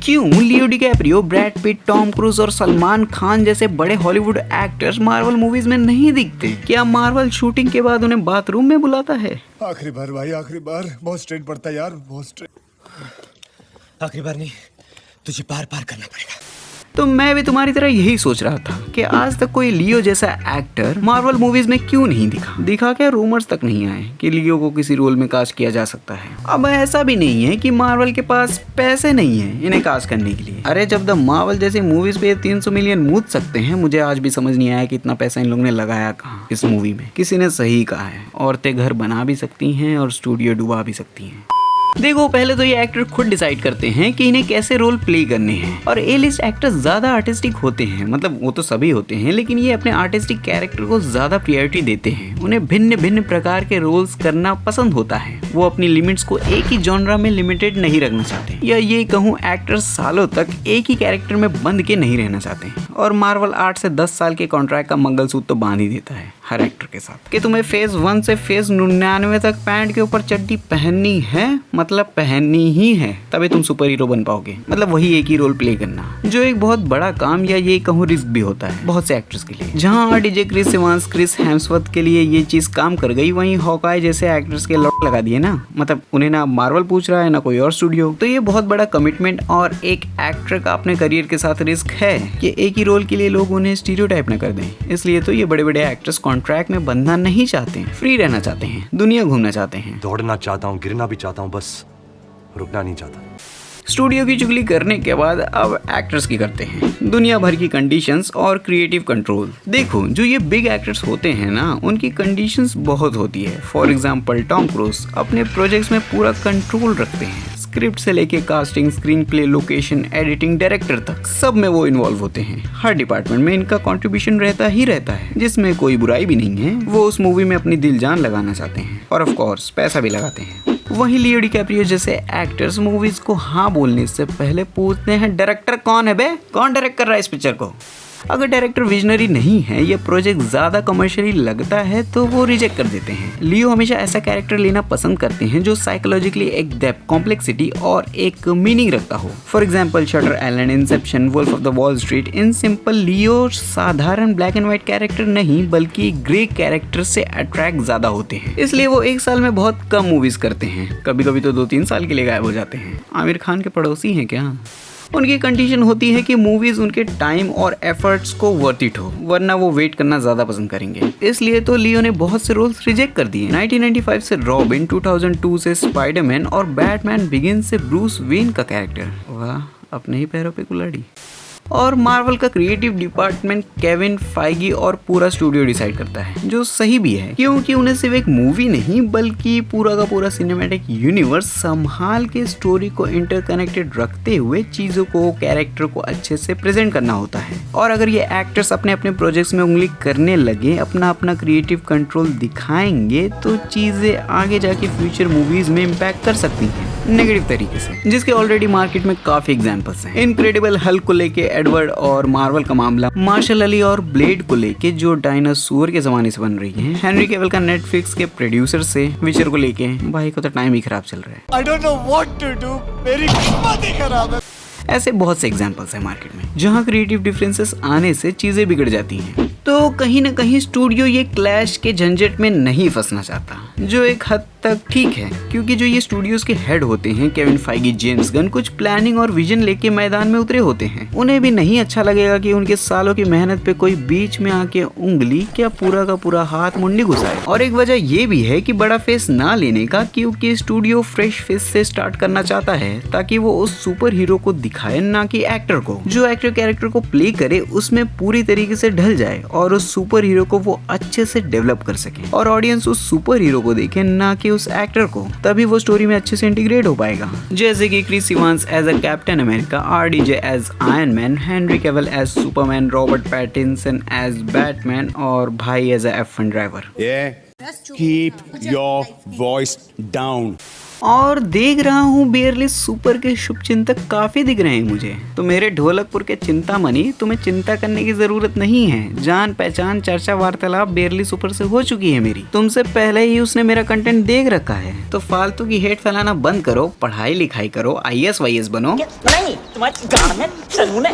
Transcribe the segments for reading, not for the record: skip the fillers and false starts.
क्यों Leo DiCaprio, Brad Pitt, Tom Cruise और सलमान खान जैसे बड़े हॉलीवुड एक्टर्स मार्वल मूवीज में नहीं दिखते? क्या मार्वल शूटिंग के बाद उन्हें बाथरूम में बुलाता है? आखिरी बार भाई, आखिरी बार। बहुत स्ट्रेन पड़ता है यार, बहुत स्ट्रेन। आखिरी बार नहीं, तुझे बार बार करना पड़ेगा। तो मैं भी तुम्हारी तरह यही सोच रहा था कि आज तक कोई लियो जैसा एक्टर मार्वल मूवीज में क्यों नहीं दिखा क्या रूमर्स तक नहीं आए कि लियो को किसी रोल में कास्ट किया जा सकता है। अब ऐसा भी नहीं है कि मार्वल के पास पैसे नहीं है इन्हें कास्ट करने के लिए। अरे जब द मार्वल जैसी मूवीज पे 300 मिलियन मूद सकते हैं, मुझे आज भी समझ नहीं आया कि इतना पैसा इन लोगों ने लगाया कहाँ इस मूवी में। किसी ने सही कहा है, औरतें घर बना भी सकती हैं और स्टूडियो डुबा भी सकती हैं। देखो, पहले तो ये एक्टर खुद डिसाइड करते हैं कि इन्हें कैसे रोल प्ले करने हैं, और ए लिस्ट एक्टर्स ज्यादा आर्टिस्टिक होते हैं। मतलब वो तो सभी होते हैं, लेकिन ये अपने आर्टिस्टिक कैरेक्टर को ज्यादा प्रायोरिटी देते हैं। उन्हें भिन्न भिन्न प्रकार के रोल्स करना पसंद होता है। वो अपनी लिमिट्स को एक ही जॉनरा में लिमिटेड नहीं रखना चाहते, या ये कहूँ एक्टर्स सालों तक एक ही कैरेक्टर में बंद के नहीं रहना चाहते। और मार्वल 8 से 10 साल के कॉन्ट्रैक्ट का मंगलसूत्र तो बांध ही देता है हर एक्टर के साथ कि तुम्हें फेज 1 से फेज 99 तक पैंट के ऊपर चड्डी पहननी है, मतलब पहननी ही है, तभी तुम सुपर हीरो बन पाओगे। मतलब वही एक ही रोल प्ले करना, जो एक बहुत बड़ा काम या ये कहूँ रिस्क भी होता है बहुत से एक्टर्स के लिए। जहाँ RDJ Chris Evans, Chris Hemsworth के लिए ये चीज काम कर गई, वहीं हॉकाई जैसे एक्टर्स के लॉक लगा दिए ना। मतलब उन्हें ना मार्वल पूछ रहा है ना कोई और स्टूडियो। तो ये बहुत बड़ा कमिटमेंट और एक एक्टर का अपने करियर के साथ रिस्क है कि एक ही रोल के लिए लोग उन्हें स्टीरियोटाइप न कर दें। इसलिए तो ये बड़े बड़े एक्टर्स कॉन्ट्रैक्ट में बंधना नहीं चाहते, फ्री रहना चाहते हैं, दुनिया घूमना चाहते हैं। दौड़ना चाहता हूँ, गिरना भी चाहता हूँ, बस रुकना नहीं चाहता। स्टूडियो की चुगली करने के बाद अब एक्टर्स की करते हैं दुनिया भर की कंडीशंस और क्रिएटिव कंट्रोल। देखो, जो ये बिग एक्टर्स होते हैं ना, उनकी कंडीशंस बहुत होती है। फॉर एग्जांपल टॉम क्रूज अपने प्रोजेक्ट्स में पूरा कंट्रोल रखते हैं। स्क्रिप्ट से लेके casting, screen play, location, editing, director तक सब में वो इन्वॉल्व होते हैं। हर डिपार्टमेंट में इनका कंट्रीब्यूशन रहता ही रहता है, जिसमें कोई बुराई भी नहीं है। वो उस मूवी में अपनी दिल जान लगाना चाहते हैं और ऑफ कोर्स पैसा भी लगाते हैं। वहीं लियो डिकैप्रियो जैसे एक्टर्स मूवीज को हाँ बोलने से पहले पूछते हैं डायरेक्टर कौन है बे, कौन डायरेक्ट कर रहा है इस पिक्चर को। अगर डायरेक्टर विजनरी नहीं है या प्रोजेक्ट ज्यादा कमर्शियली लगता है तो वो रिजेक्ट कर देते हैं। लियो हमेशा ऐसा कैरेक्टर लेना पसंद करते हैं जो साइकोलॉजिकली एक डेप्थ, कॉम्प्लेक्सिटी और एक मीनिंग रखता हो। For example Shutter Island, Inception, Wolf of the Wall Street. In simple Leo साधारण ब्लैक एंड व्हाइट कैरेक्टर नहीं बल्कि ग्रे कैरेक्टर से अट्रैक्ट ज्यादा होते हैं। इसलिए वो एक साल में बहुत कम मूवीज करते हैं, कभी कभी तो 2-3 साल के लिए गायब हो जाते हैं। आमिर खान के पड़ोसी हैं क्या? उनकी कंडीशन होती है कि मूवीज उनके टाइम और एफर्ट्स को वर्थ इट हो, वरना वो वेट करना ज्यादा पसंद करेंगे। इसलिए तो लियो ने बहुत से रोल्स रिजेक्ट कर दिए। 1995 से रॉबिन, 2002 से स्पाइडरमैन और बैटमैन बिगिन से ब्रूस वेन का कैरेक्टर। वाह, अपने ही पैरों पे कुल्हाड़ी। और मार्वल का क्रिएटिव डिपार्टमेंट केविन फाइगी और पूरा स्टूडियो डिसाइड करता है, जो सही भी है, क्योंकि उन्हें सिर्फ एक मूवी नहीं बल्कि पूरा का पूरा सिनेमैटिक यूनिवर्स संभाल के स्टोरी को इंटरकनेक्टेड रखते हुए चीजों को, कैरेक्टर को अच्छे से प्रेजेंट करना होता है। और अगर ये एक्टर्स अपने अपने प्रोजेक्ट्स में उंगली करने लगे, अपना अपना क्रिएटिव कंट्रोल दिखाएंगे, तो चीजें आगे जाके फ्यूचर मूवीज में इम्पैक्ट कर सकती हैं नेगेटिव तरीके से, जिसके ऑलरेडी मार्केट में काफी एग्जांपल्स हैं। इनक्रेडिबल हल्क को लेके एडवर्ड और मार्वल का मामला, मार्शल अली और ब्लेड को लेके जो डायनासोर के जमाने से बन रही है, हेनरी कैविल का नेटफ्लिक्स के प्रोड्यूसर से विचर को लेके, भाई को तो टाइम ही खराब चल रहा है। I don't know what to do, मेरी किस्मत ही खराब है। ऐसे बहुत से एग्जांपल्स हैं मार्केट में जहां क्रिएटिव डिफरेंसेस आने से चीजें बिगड़ जाती हैं। तो कहीं ना कहीं स्टूडियो ये क्लैश के झंझट में नहीं फंसना चाहता, जो एक हद तक ठीक है, क्योंकि जो ये स्टूडियोज के हेड होते हैं केविन फाइगी, जेम्स गन, कुछ प्लानिंग और विजन लेके मैदान में उतरे होते हैं। उन्हें भी नहीं अच्छा लगेगा कि उनके सालों की मेहनत पे कोई बीच में आके उंगली क्या पूरा का पूरा हाथ मुंडी घुसाए। और एक वजह ये भी है कि बड़ा फेस ना लेने का, क्योंकि स्टूडियो फ्रेश फेस से स्टार्ट करना चाहता है ताकि वो उस सुपर हीरो को दिखाए, ना कि एक्टर को। जो एक्टर कैरेक्टर को प्ले करे उसमें पूरी तरीके से ढल जाए और उस सुपर हीरो को वो अच्छे से डेवलप कर सके, और ऑडियंस उस सुपर हीरो को देखे ना कि उस एक्टर को। तभी वो स्टोरी में अच्छे से इंटीग्रेट हो पाएगा। जैसे कि Chris Evans as a Captain America, RDJ as Iron Man, Henry Cavill as Superman, Robert Pattinson as Batman और भाई एज अ F1 ड्राइवर। Keep your voice down. और देख रहा हूँ बेयरली सुपर के शुभचिंतक काफी दिख रहे हैं मुझे। तो मेरे ढोलकपुर के चिंतामणि, तुम्हें चिंता करने की जरूरत नहीं है। जान पहचान चर्चा वार्तालाप बेयरली सुपर से हो चुकी है मेरी। तुमसे पहले ही उसने मेरा कंटेंट देख रखा है। तो फालतू की हेट फैलाना बंद करो, पढ़ाई लिखाई करो, IAS वाईएस बनो। नहीं, तुम्हारी गाड़ में चलूं ना।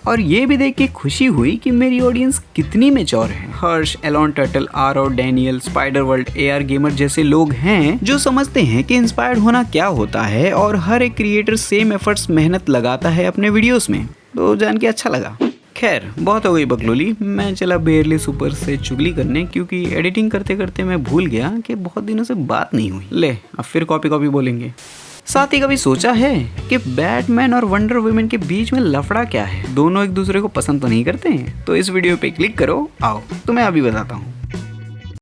और ये भी देख के खुशी हुई कि मेरी ऑडियंस कितनी मैच्योर है। हर्ष, एलॉन टर्टल, आरो, Daniel, spider world, AR gamer जैसे लोग हैं जो समझते हैं कि इंस्पायर्ड होना क्या होता है, और हर एक क्रिएटर सेम एफर्ट्स मेहनत लगाता है अपने वीडियोस में। तो जान के अच्छा लगा। खैर, बहुत हो गई बकलोली। मैं चला बेयरली सुपर से चुगली करने, क्योंकि एडिटिंग करते करते मैं भूल गया कि बहुत दिनों से बात नहीं हुई। ले, अब फिर कॉपी बोलेंगे। साथ ही कभी सोचा है कि बैटमैन और वंडर वुमन के बीच में लफड़ा क्या है? दोनों एक दूसरे को पसंद तो नहीं करते हैं। तो इस वीडियो पे क्लिक करो, आओ तुम्हें अभी बताता हूँ।